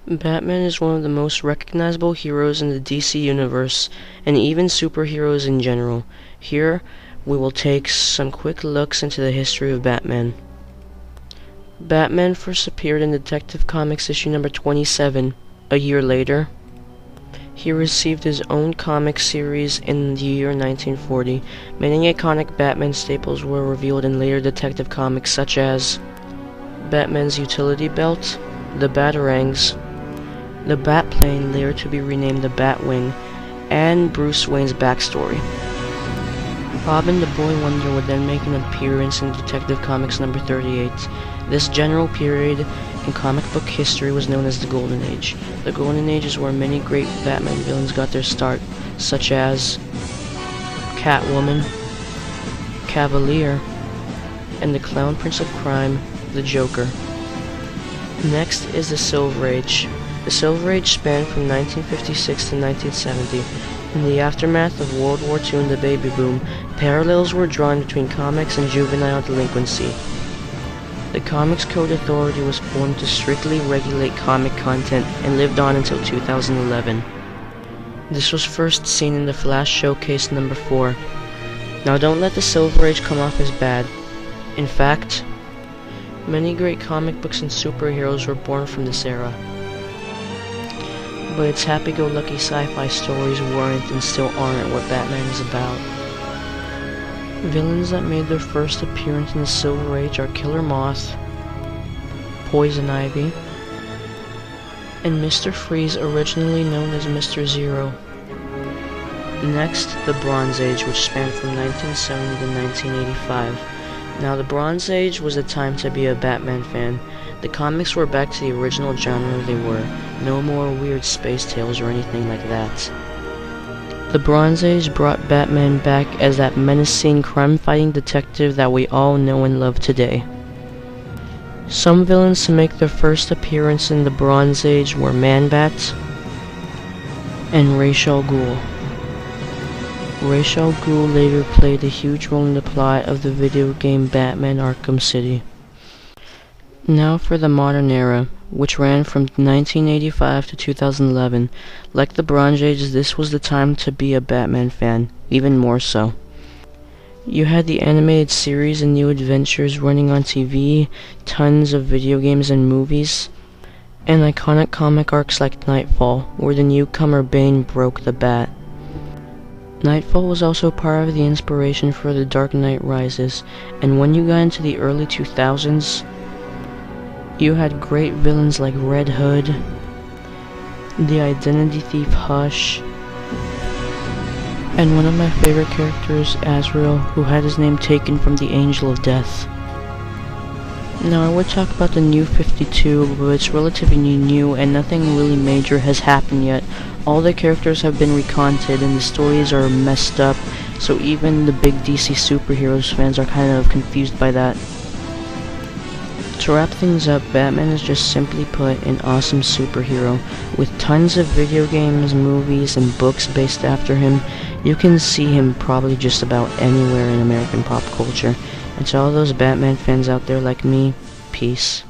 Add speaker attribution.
Speaker 1: Batman is one of the most recognizable heroes in the DC universe, and even superheroes in general. Here, we will take some quick looks into the history of Batman. Batman first appeared in Detective Comics issue number 27. A year later, he received his own comic series in the year 1940. Many iconic Batman staples were revealed in later Detective Comics, such as Batman's utility belt, the Batarangs, the Batplane, later to be renamed the Batwing, and Bruce Wayne's backstory. Robin the Boy Wonder would then make an appearance in Detective Comics number 38. This general period in comic book history was known as the Golden Age. The Golden Age is where many great Batman villains got their start, such as Catwoman, Cavalier, and the Clown Prince of Crime, the Joker. Next is the Silver Age. The Silver Age spanned from 1956 to 1970. In the aftermath of World War II and the baby boom, parallels were drawn between comics and juvenile delinquency. The Comics Code Authority was formed to strictly regulate comic content and lived on until 2011. This was first seen in the Flash Showcase number 4. Now don't let the Silver Age come off as bad. In fact, many great comic books and superheroes were born from this era. But its happy-go-lucky sci-fi stories weren't and still aren't what Batman is about. Villains that made their first appearance in the Silver Age are Killer Moth, Poison Ivy, and Mr. Freeze, originally known as Mr. Zero. Next, the Bronze Age, which spanned from 1970 to 1985. Now, the Bronze Age was a time to be a Batman fan. The comics were back to the original genre they were. No more weird space tales or anything like that. The Bronze Age brought Batman back as that menacing, crime-fighting detective that we all know and love today. Some villains to make their first appearance in the Bronze Age were Man-Bat and Ra's al Ghul. Ra's al Ghul later played a huge role in the plot of the video game Batman Arkham City. Now for the modern era, which ran from 1985 to 2011. Like the Bronze Age, this was the time to be a Batman fan, even more so. You had the animated series and new adventures running on TV, tons of video games and movies, and iconic comic arcs like Nightfall, where the newcomer Bane broke the Bat. Nightfall was also part of the inspiration for The Dark Knight Rises, and when you got into the early 2000s, you had great villains like Red Hood, the identity thief Hush, and one of my favorite characters, Azrael, who had his name taken from the Angel of Death. Now I would talk about the New 52, but it's relatively new and nothing really major has happened yet. All the characters have been reconted and the stories are messed up, so even the big DC superheroes fans are kind of confused by that. To wrap things up, Batman is just simply put an awesome superhero. With tons of video games, movies, and books based after him, you can see him probably just about anywhere in American pop culture. And to all those Batman fans out there like me, peace.